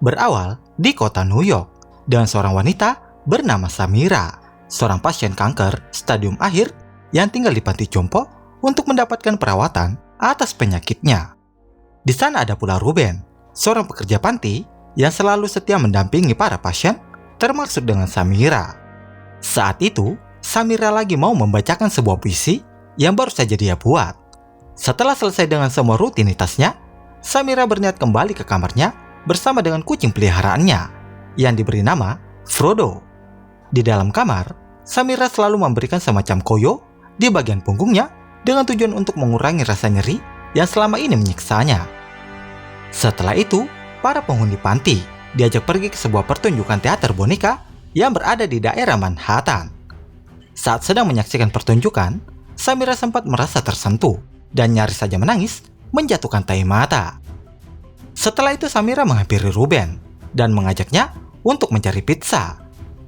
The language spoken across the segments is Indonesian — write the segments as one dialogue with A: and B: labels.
A: berawal di kota New York dengan seorang wanita bernama Samira, seorang pasien kanker stadium akhir yang tinggal di panti jompo untuk mendapatkan perawatan atas penyakitnya. Di sana ada pula Ruben, seorang pekerja panti yang selalu setia mendampingi para pasien, termasuk dengan Samira. Saat itu, Samira lagi mau membacakan sebuah puisi yang baru saja dia buat. Setelah selesai dengan semua rutinitasnya, Samira berniat kembali ke kamarnya bersama dengan kucing peliharaannya yang diberi nama Frodo. Di dalam kamar, Samira selalu memberikan semacam koyo di bagian punggungnya dengan tujuan untuk mengurangi rasa nyeri yang selama ini menyiksanya. Setelah itu, para penghuni panti diajak pergi ke sebuah pertunjukan teater boneka yang berada di daerah Manhattan. Saat sedang menyaksikan pertunjukan, Samira sempat merasa tersentuh dan nyaris saja menangis menjatuhkan tahi mata. Setelah itu Samira menghampiri Ruben dan mengajaknya untuk mencari pizza.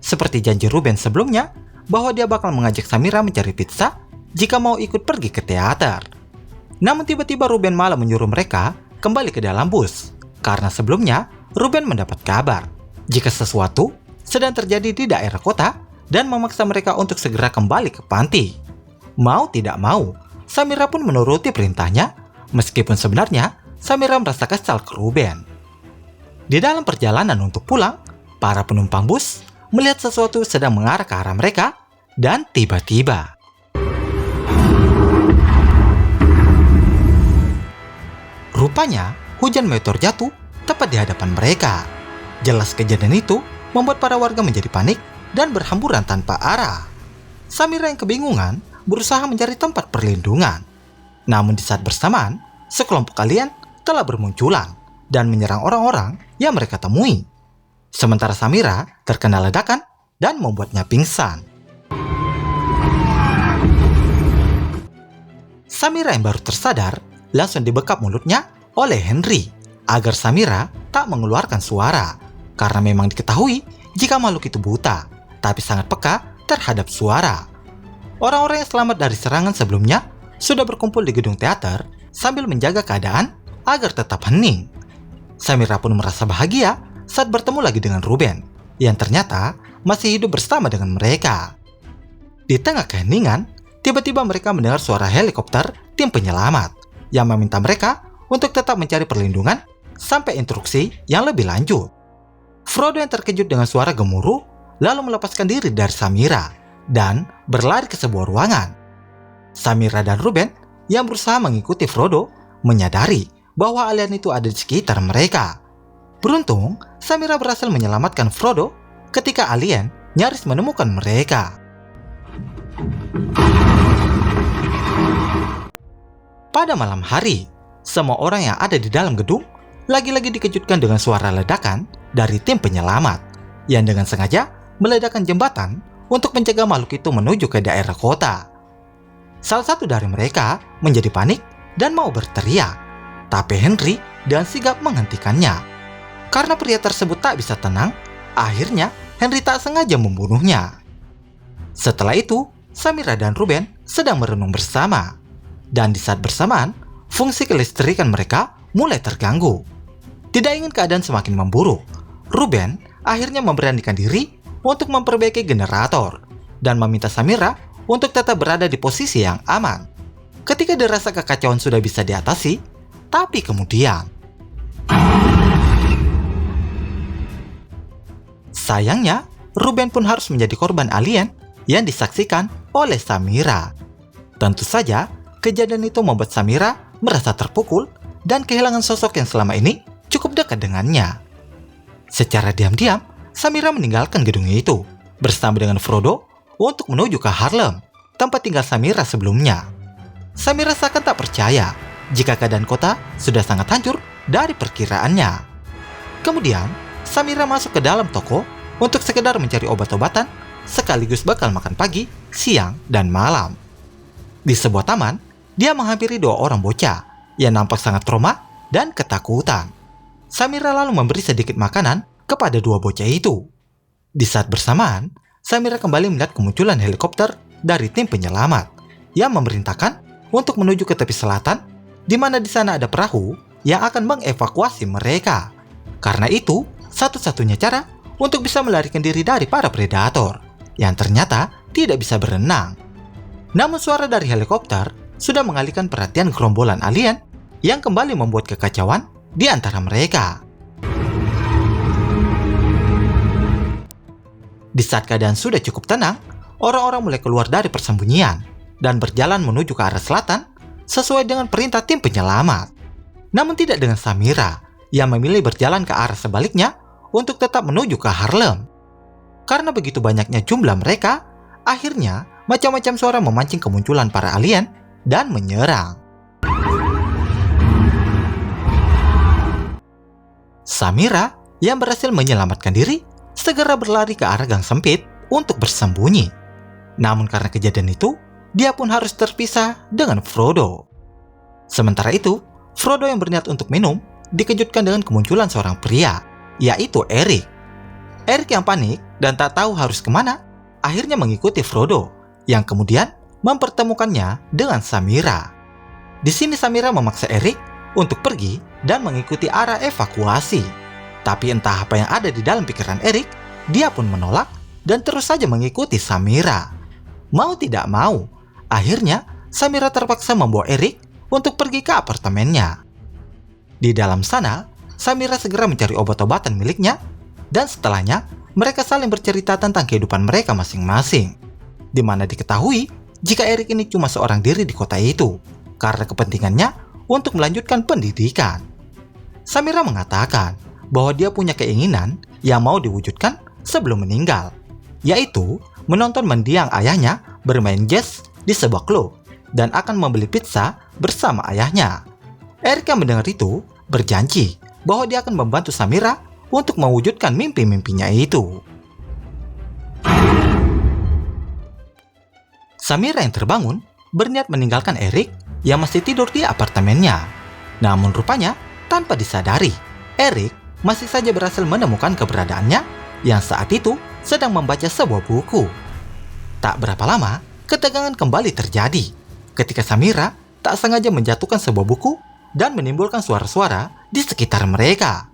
A: Seperti janji Ruben sebelumnya bahwa dia bakal mengajak Samira mencari pizza jika mau ikut pergi ke teater. Namun tiba-tiba Ruben malah menyuruh mereka kembali ke dalam bus karena sebelumnya Ruben mendapat kabar jika sesuatu sedang terjadi di daerah kota dan memaksa mereka untuk segera kembali ke panti. Mau tidak mau, Samira pun menuruti perintahnya meskipun sebenarnya Samira merasa kesal ke Ruben. Di dalam perjalanan untuk pulang, para penumpang bus melihat sesuatu sedang mengarah ke arah mereka dan tiba-tiba rupanya hujan meteor jatuh tepat di hadapan mereka. Jelas kejadian itu membuat para warga menjadi panik dan berhamburan tanpa arah. Samira yang kebingungan berusaha mencari tempat perlindungan. Namun di saat bersamaan, sekelompok alien telah bermunculan dan menyerang orang-orang yang mereka temui. Sementara Samira terkena ledakan dan membuatnya pingsan. Samira yang baru tersadar langsung dibekap mulutnya oleh Henry agar Samira tak mengeluarkan suara karena memang diketahui jika makhluk itu buta tapi sangat peka terhadap suara. Orang-orang yang selamat dari serangan sebelumnya sudah berkumpul di gedung teater sambil menjaga keadaan agar tetap hening. Samira pun merasa bahagia saat bertemu lagi dengan Ruben yang ternyata masih hidup bersama dengan mereka. Di tengah keheningan, tiba-tiba mereka mendengar suara helikopter tim penyelamat yang meminta mereka untuk tetap mencari perlindungan sampai instruksi yang lebih lanjut. Frodo yang terkejut dengan suara gemuruh lalu melepaskan diri dari Samira dan berlari ke sebuah ruangan. Samira dan Ruben yang berusaha mengikuti Frodo menyadari bahwa alien itu ada di sekitar mereka. Beruntung, Samira berhasil menyelamatkan Frodo ketika alien nyaris menemukan mereka. Pada malam hari, semua orang yang ada di dalam gedung lagi-lagi dikejutkan dengan suara ledakan dari tim penyelamat yang dengan sengaja meledakkan jembatan untuk mencegah makhluk itu menuju ke daerah kota. Salah satu dari mereka menjadi panik dan mau berteriak, tapi Henry dan sigap menghentikannya. Karena pria tersebut tak bisa tenang, akhirnya Henry tak sengaja membunuhnya. Setelah itu, Samira dan Ruben sedang merenung bersama. Dan di saat bersamaan, fungsi kelistrikan mereka mulai terganggu. Tidak ingin keadaan semakin memburuk, Ruben akhirnya memberanikan diri untuk memperbaiki generator dan meminta Samira untuk tetap berada di posisi yang aman. Ketika dirasa kekacauan sudah bisa diatasi, tapi kemudian sayangnya, Ruben pun harus menjadi korban alien yang disaksikan oleh Samira. Tentu saja, kejadian itu membuat Samira merasa terpukul dan kehilangan sosok yang selama ini cukup dekat dengannya. Secara diam-diam, Samira meninggalkan gedung itu bersama dengan Frodo untuk menuju ke Harlem, tempat tinggal Samira sebelumnya. Samira seakan tak percaya jika keadaan kota sudah sangat hancur dari perkiraannya. Kemudian, Samira masuk ke dalam toko untuk sekedar mencari obat-obatan sekaligus bakal makan pagi, siang, dan malam. Di sebuah taman, dia menghampiri dua orang bocah yang nampak sangat trauma dan ketakutan. Samira lalu memberi sedikit makanan kepada dua bocah itu. Di saat bersamaan, Samira kembali melihat kemunculan helikopter dari tim penyelamat yang memerintahkan untuk menuju ke tepi selatan, di mana di sana ada perahu yang akan mengevakuasi mereka. Karena itu, satu-satunya cara untuk bisa melarikan diri dari para predator yang ternyata tidak bisa berenang. Namun suara dari helikopter sudah mengalihkan perhatian gerombolan alien yang kembali membuat kekacauan di antara mereka. Di saat keadaan sudah cukup tenang, orang-orang mulai keluar dari persembunyian dan berjalan menuju ke arah selatan sesuai dengan perintah tim penyelamat. Namun tidak dengan Samira yang memilih berjalan ke arah sebaliknya untuk tetap menuju ke Harlem. Karena begitu banyaknya jumlah mereka, akhirnya macam-macam suara memancing kemunculan para alien dan menyerang. Samira yang berhasil menyelamatkan diri segera berlari ke arah gang sempit untuk bersembunyi. Namun karena kejadian itu, dia pun harus terpisah dengan Frodo. Sementara itu, Frodo yang berniat untuk minum dikejutkan dengan kemunculan seorang pria, yaitu Eric. Eric yang panik dan tak tahu harus kemana, akhirnya mengikuti Frodo, yang kemudian mempertemukannya dengan Samira. Di sini Samira memaksa Eric untuk pergi dan mengikuti arah evakuasi. Tapi entah apa yang ada di dalam pikiran Eric, dia pun menolak dan terus saja mengikuti Samira. Mau tidak mau, akhirnya Samira terpaksa membawa Eric untuk pergi ke apartemennya. Di dalam sana, Samira segera mencari obat-obatan miliknya, dan setelahnya mereka saling bercerita tentang kehidupan mereka masing-masing, di mana diketahui jika Eric ini cuma seorang diri di kota itu karena kepentingannya untuk melanjutkan pendidikan. Samira mengatakan bahwa dia punya keinginan yang mau diwujudkan sebelum meninggal, yaitu menonton mendiang ayahnya bermain jazz di sebuah klub dan akan membeli pizza bersama ayahnya. Eric yang mendengar itu berjanji bahwa dia akan membantu Samira untuk mewujudkan mimpi-mimpinya itu. Samira yang terbangun berniat meninggalkan Eric yang masih tidur di apartemennya. Namun rupanya tanpa disadari, Eric masih saja berhasil menemukan keberadaannya yang saat itu sedang membaca sebuah buku. Tak berapa lama, ketegangan kembali terjadi ketika Samira tak sengaja menjatuhkan sebuah buku dan menimbulkan suara-suara di sekitar mereka.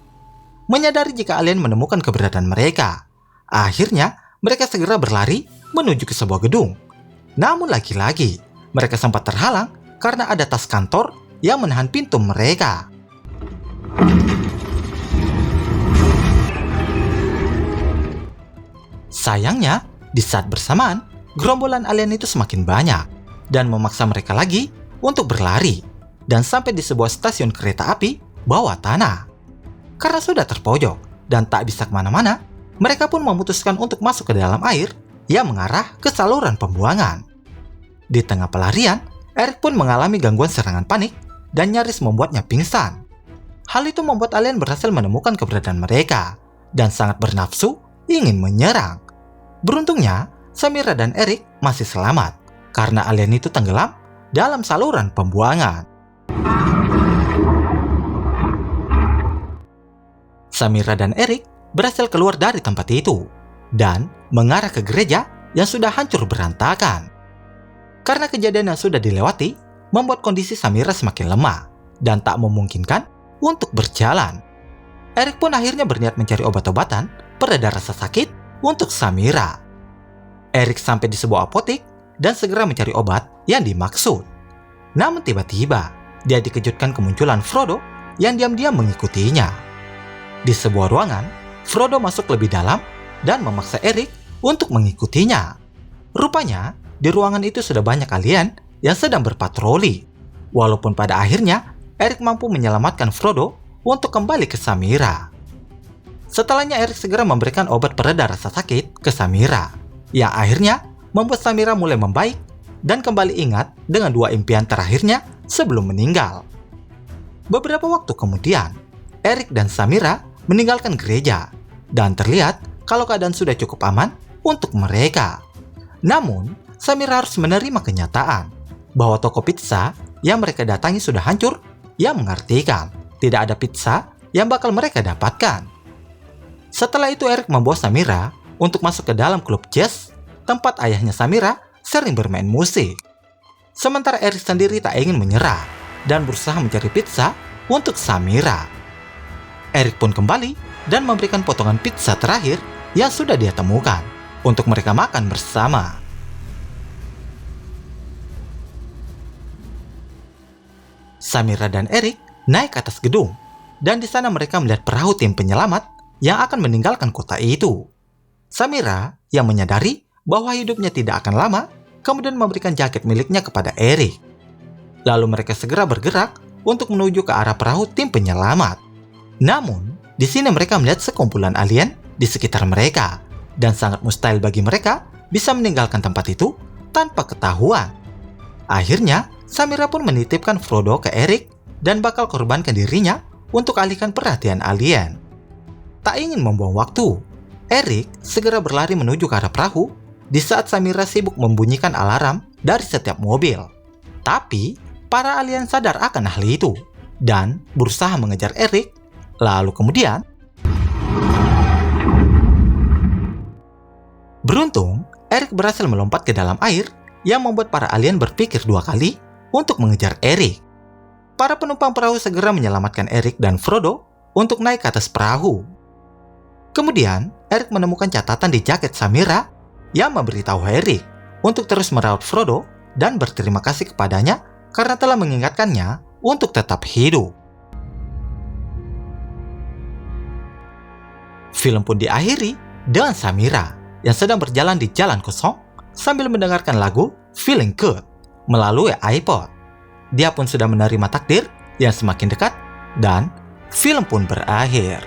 A: Menyadari jika alien menemukan keberadaan mereka, akhirnya mereka segera berlari menuju ke sebuah gedung. Namun lagi-lagi, mereka sempat terhalang karena ada tas kantor yang menahan pintu mereka. Sayangnya, di saat bersamaan, gerombolan alien itu semakin banyak dan memaksa mereka lagi untuk berlari dan sampai di sebuah stasiun kereta api bawah tanah. Karena sudah terpojok dan tak bisa kemana-mana, mereka pun memutuskan untuk masuk ke dalam air yang mengarah ke saluran pembuangan. Di tengah pelarian, Eric pun mengalami gangguan serangan panik dan nyaris membuatnya pingsan. Hal itu membuat alien berhasil menemukan keberadaan mereka dan sangat bernafsu ingin menyerang. Beruntungnya, Samira dan Eric masih selamat karena alien itu tenggelam dalam saluran pembuangan. Samira dan Eric berhasil keluar dari tempat itu dan mengarah ke gereja yang sudah hancur berantakan. Karena kejadian yang sudah dilewati membuat kondisi Samira semakin lemah dan tak memungkinkan untuk berjalan. Eric pun akhirnya berniat mencari obat-obatan pereda rasa sakit untuk Samira. Eric sampai di sebuah apotek dan segera mencari obat yang dimaksud. Namun tiba-tiba dia dikejutkan kemunculan Frodo yang diam-diam mengikutinya. Di sebuah ruangan, Frodo masuk lebih dalam dan memaksa Eric untuk mengikutinya. Rupanya, di ruangan itu sudah banyak alien yang sedang berpatroli. Walaupun pada akhirnya, Eric mampu menyelamatkan Frodo untuk kembali ke Samira. Setelahnya Eric segera memberikan obat pereda rasa sakit ke Samira, yang akhirnya membuat Samira mulai membaik dan kembali ingat dengan dua impian terakhirnya sebelum meninggal. Beberapa waktu kemudian, Eric dan Samira meninggalkan gereja dan terlihat kalau keadaan sudah cukup aman untuk mereka. Namun, Samira harus menerima kenyataan bahwa toko pizza yang mereka datangi sudah hancur, yang mengartikan tidak ada pizza yang bakal mereka dapatkan. Setelah itu Eric membawa Samira untuk masuk ke dalam klub jazz tempat ayahnya Samira sering bermain musik. Sementara Eric sendiri tak ingin menyerah dan berusaha mencari pizza untuk Samira. Eric pun kembali dan memberikan potongan pizza terakhir yang sudah dia temukan untuk mereka makan bersama. Samira dan Eric naik ke atas gedung, dan di sana mereka melihat perahu tim penyelamat yang akan meninggalkan kota itu. Samira yang menyadari bahwa hidupnya tidak akan lama, kemudian memberikan jaket miliknya kepada Eric. Lalu mereka segera bergerak untuk menuju ke arah perahu tim penyelamat. Namun, di sini mereka melihat sekumpulan alien di sekitar mereka, dan sangat mustahil bagi mereka bisa meninggalkan tempat itu tanpa ketahuan. Akhirnya, Samira pun menitipkan Frodo ke Eric dan bakal korbankan dirinya untuk alihkan perhatian alien. Tak ingin membuang waktu, Eric segera berlari menuju ke arah perahu di saat Samira sibuk membunyikan alarm dari setiap mobil. Tapi, para alien sadar akan hal itu dan berusaha mengejar Eric. Lalu kemudian, beruntung, Eric berhasil melompat ke dalam air yang membuat para alien berpikir 2 kali untuk mengejar Eric. Para penumpang perahu segera menyelamatkan Eric dan Frodo untuk naik ke atas perahu. Kemudian, Eric menemukan catatan di jaket Samira yang memberitahu Eric untuk terus merawat Frodo dan berterima kasih kepadanya karena telah mengingatkannya untuk tetap hidup. Film pun diakhiri dengan Samira yang sedang berjalan di jalan kosong sambil mendengarkan lagu Feeling Good melalui iPod. Dia pun sudah menerima takdir yang semakin dekat dan film pun berakhir.